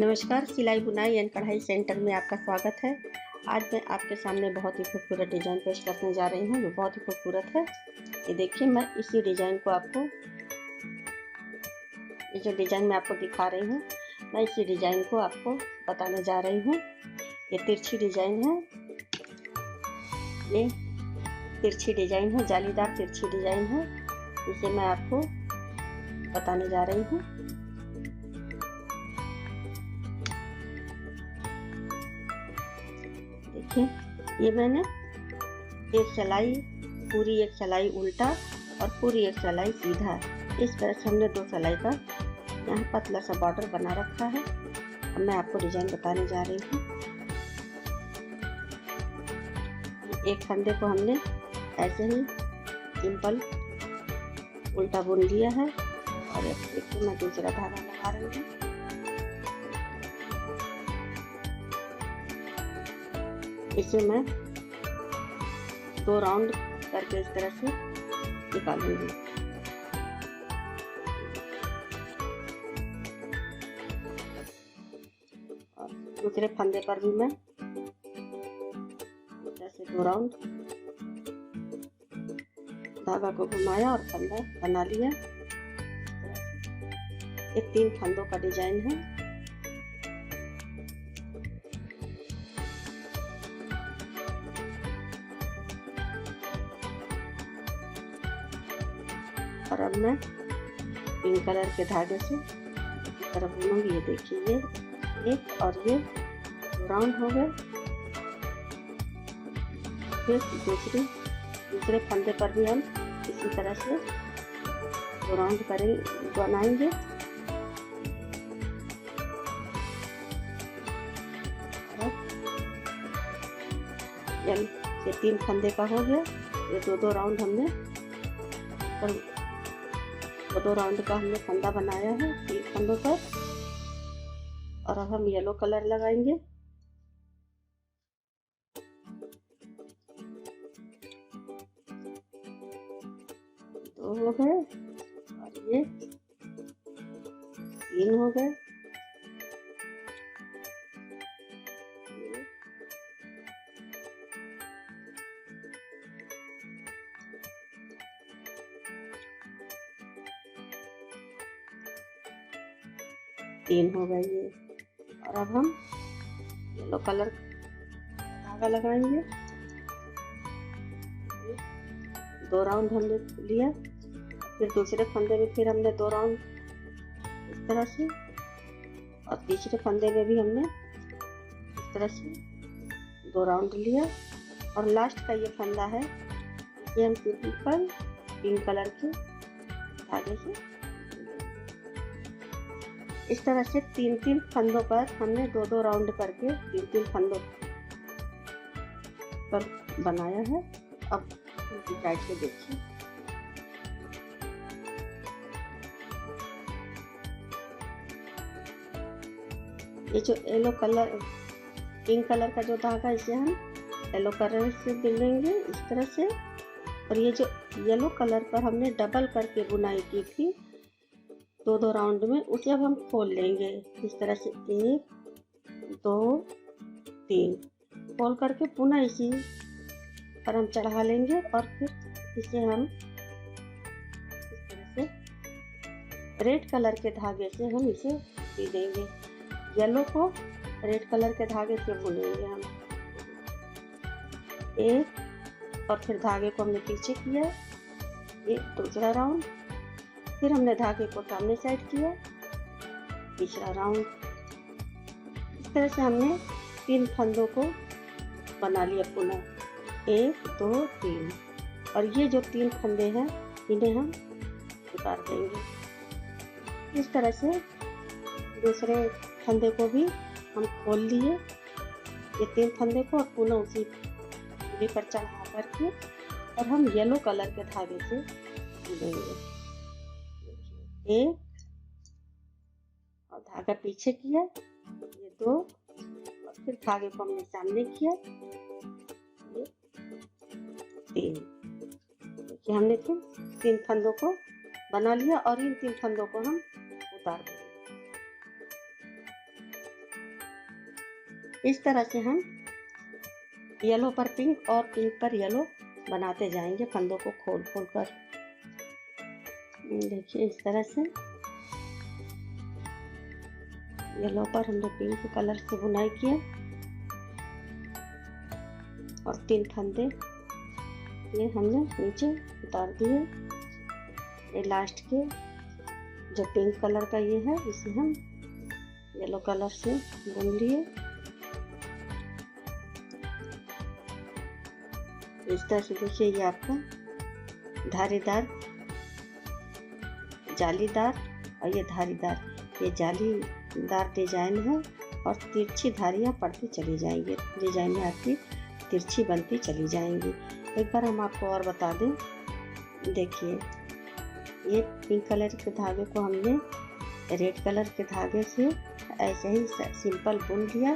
नमस्कार, सिलाई बुनाई एंड कढ़ाई सेंटर में आपका स्वागत है। आज मैं आपके सामने बहुत ही खूबसूरत डिज़ाइन पेश करने जा रही हूँ जो बहुत ही खूबसूरत है। ये देखिए, मैं इसी डिज़ाइन को आपको ये जो डिज़ाइन मैं आपको दिखा रही हूँ, मैं इसी डिज़ाइन को आपको बताने जा रही हूँ। ये तिरछी डिज़ाइन है, ये तिरछी डिज़ाइन है, जालीदार तिरछी डिज़ाइन है, इसे मैं आपको बताने जा रही हूँ। देखिए, ये मैंने पूरी एक सिलाई उल्टा और पूरी एक सिलाई सीधा, इस तरह से हमने 2 सिलाई का यहाँ पतला सा बॉर्डर बना रखा है। अब मैं आपको डिजाइन बताने जा रही हूँ। एक फंदे को हमने ऐसे ही सिंपल उल्टा बुन लिया है और एक मैं दूसरा धागा लगा रही हूँ। इसे मैं 2 राउंड करके इस तरह से निकालूंगी। और दूसरे फंदे पर भी मैं जैसे 2 राउंड धागा को घुमाया और फंदा बना लिया। ये 3 फंदों का डिजाइन है। और अब मैं पिंक कलर के धागे से इस तरह बुनूंगी। ये देखिए, ये एक और ये 2 राउंड हो गए। फिर दूसरे फंदे पर भी हम इसी तरह से 2 राउंड बनाएंगे। ये 3 फंदे का हो गया। ये 2 राउंड हमने 2 राउंड का हमने फंदा बनाया है 3 फंदों पर। और अब हम येलो कलर लगाएंगे। दो हो गए और ये 3 हो गए। तीन हो गए ये। और अब हम येलो कलर धागा लगाएंगे। 2 राउंड हमने लिया। फिर दूसरे फंदे में फिर हमने 2 राउंड इस तरह से, और तीसरे फंदे में भी हमने इस तरह से 2 राउंड लिया। और लास्ट का ये फंदा है, ये हम सिंपल पिंक कलर के धागे से इस तरह से 3-3 फंदों पर हमने 2-2 राउंड करके 3-3 फंदों पर बनाया है। अब साइड से देखिए, ये जो येलो कलर पिंक कलर का जो धागा, इसे हम येलो कलर से बिलेंगे इस तरह से। और ये जो येलो कलर पर हमने डबल करके बुनाई की थी 2-2 राउंड में, उसे अब हम खोल लेंगे इस तरह से। 1 2 3 खोल करके पुनः इसी पर हम चढ़ा लेंगे। और फिर इसे हम इस तरह से रेड कलर के धागे से हम इसे सी देंगे। येलो को रेड कलर के धागे से बुनेंगे हम। एक और फिर धागे को हमने पीछे किया, एक दूसरा राउंड। फिर हमने धागे को सामने साइड किया, तीसरा राउंड। इस तरह से हमने 3 फंदों को बना लिया पुनः। 1 2 3। और ये जो 3 फंदे हैं इन्हें हम उतार देंगे। इस तरह से दूसरे फंदे को भी हम खोल लिए, ये 3 फंदे को, और पुनः उसी पर चढ़ा करके और हम येलो कलर के धागे से बुनेंगे। एक और धागा पीछे किया, ये 2, और फिर धागे को हमने सामने किया, ये 3। देखिए, हमने फिर 3 फंदों को बना लिया और इन 3 फंदों को हम उतार देंगे। इस तरह से हम येलो पर पिंक और पिंक पर येलो बनाते जाएंगे फंदों को खोल खोल कर। देखिए इस तरह से येलो पर हमने पिंक कलर से बुनाई किया और 3 फंदे ये हमने नीचे उतार दिए। ये लास्ट के जो पिंक कलर का ये है इसे हम येलो कलर से बुन लिए। इस तरह से देखिए ये आपका धारीदार जालीदार और ये धारीदार, ये जालीदार डिजाइन है और तिरछी धारियाँ पड़ती चली जाएंगी, डिजाइन में आपकी तिरछी बनती चली जाएंगी। एक बार हम आपको और बता दें, देखिए ये पिंक कलर के धागे को हमने रेड कलर के धागे से ऐसे ही सिंपल बुन लिया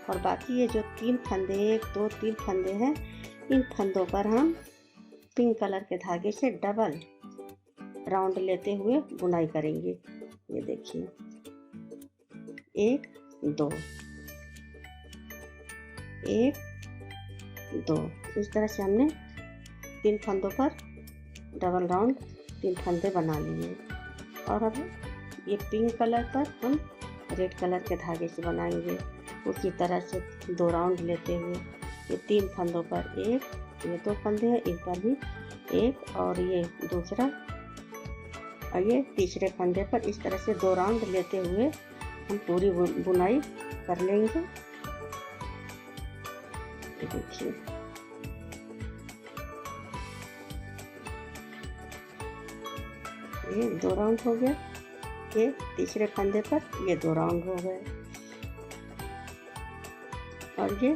और बाकी ये जो 3 फंदे 1 2 3 फंदे हैं, इन फंदों पर हम पिंक कलर के धागे से डबल राउंड लेते हुए बुनाई करेंगे। ये देखिए 1 2 1 2, इस तरह से हमने 3 फंदों पर डबल राउंड 3 फंदे बना लिए। और अब ये पिंक कलर पर हम रेड कलर के धागे से बनाएंगे उसी तरह से 2 राउंड लेते हुए। ये 3 फंदों पर 1, ये 2 फंदे हैं, एक पर भी 1 और ये दूसरा और ये तीसरे फंदे पर इस तरह से 2 राउंड लेते हुए हम पूरी बुनाई कर लेंगे। देखिए ये 2 राउंड हो गए, ये तीसरे फंदे पर ये 2 राउंड हो गए और ये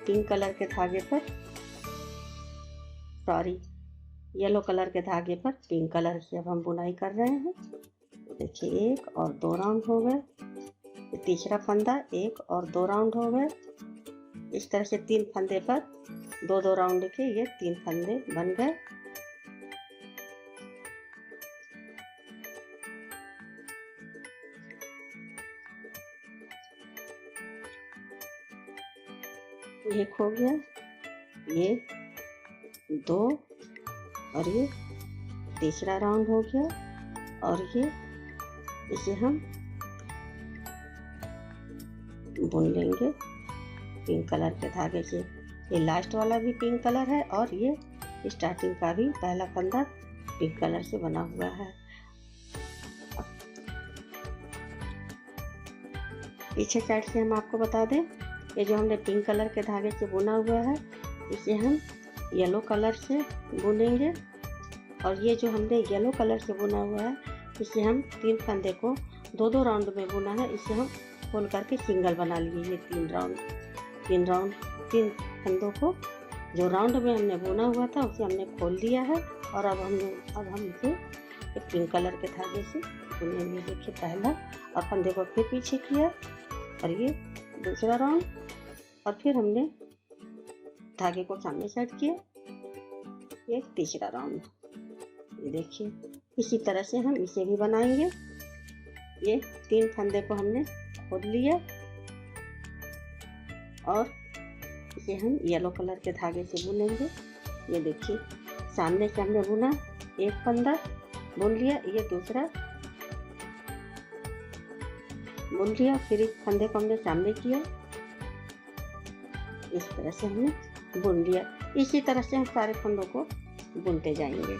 पिंक कलर के धागे पर येलो कलर के धागे पर पिंक कलर की अब हम बुनाई कर रहे हैं। देखिए 1 और 2 राउंड हो गए, तीसरा फंदा 1 और 2 राउंड हो गए। इस तरह से 3 फंदे पर 2-2 राउंड के ये 3 फंदे बन गए। एक हो गया, ये 2 और ये तीसरा राउंड हो गया और ये इसे हम बुन लेंगे पिंक कलर के धागे से। ये लास्ट वाला भी पिंक कलर है और ये स्टार्टिंग का भी पहला फंदा पिंक कलर से बना हुआ है। पीछे साइड से हम आपको बता दें, ये जो हमने पिंक कलर के धागे से बुना हुआ है इसे हम येलो कलर से बुनेंगे और ये जो हमने येलो कलर से बुना हुआ है इसे हम 3 फंदे को 2-2 राउंड में बुना है, इसे हम खोल करके सिंगल बना लिए। ये 3 फंदों को जो राउंड में हमने बुना हुआ था उसे हमने खोल लिया है और अब हम इसे एक पिंक कलर के धागे से बुनेंगे। देखिए पहला और फंदे को फिर पीछे किया और ये दूसरा राउंड और फिर हमने धागे को सामने साइड किया, एक तीसरा राउंड। ये देखिए इसी तरह से हम इसे भी बनाएंगे। ये 3 फंदे को हमने खोल लिया और इसे हम येलो कलर के धागे से बुनेंगे। ये देखिए सामने से हमने बुना, एक फंदा बुन लिया, ये दूसरा बुन लिया, फिर इस फंदे को हमने सामने किया, इस तरह से हमने बुन लिया। इसी तरह से हम सारे फंदों को बुनते जाएंगे।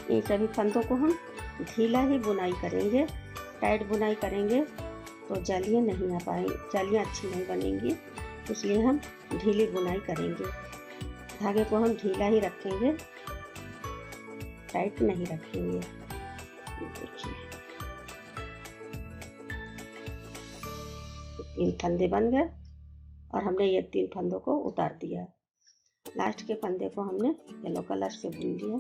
इन सभी फंदों को हम ढीला ही बुनाई करेंगे, टाइट बुनाई करेंगे तो जालियाँ नहीं आ पाएंगी, जालियाँ अच्छी नहीं बनेंगी, इसलिए हम ढीली बुनाई करेंगे। धागे को हम ढीला ही रखेंगे, टाइट नहीं रखेंगे। देखिए 3 फंदे बन गए और हमने ये 3 फंदों को उतार दिया। लास्ट के फंदे को हमने येलो कलर से बुन लिया।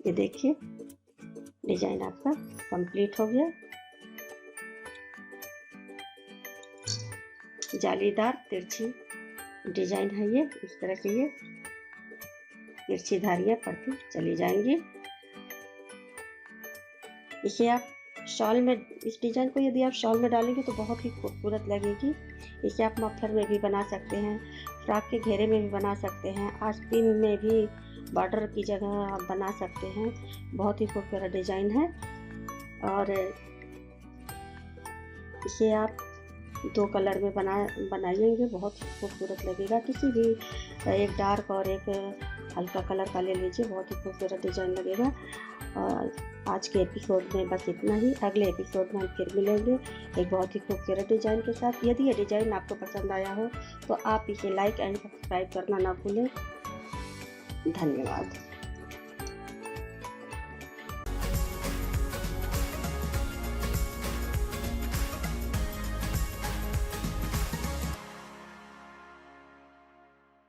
ये देखिए डिजाइन आपका कंप्लीट हो गया। जालीदार तिरछी डिजाइन है ये, इस तरह से ये तिरछी धारियां पड़ती चली जाएंगी। इसे आप शॉल में इस डिज़ाइन को यदि आप शॉल में डालेंगे तो बहुत ही खूबसूरत लगेगी। इसे आप मफलर में भी बना सकते हैं, फ्रॉक के घेरे में भी बना सकते हैं, आस्तीन में भी बॉर्डर की जगह आप बना सकते हैं। बहुत ही खूबसूरत डिज़ाइन है और इसे आप 2 कलर में बनाइएंगे, बहुत ही खूबसूरत लगेगा। किसी भी एक डार्क और एक हल्का कलर का ले लीजिए, बहुत ही खूबसूरत डिज़ाइन लगेगा। और आज के एपिसोड में बस इतना ही। अगले एपिसोड में हम फिर मिलेंगे एक बहुत ही खूबसूरत डिज़ाइन के साथ। यदि ये डिज़ाइन आपको पसंद आया हो तो आप इसे लाइक एंड सब्सक्राइब करना ना भूलें। धन्यवाद।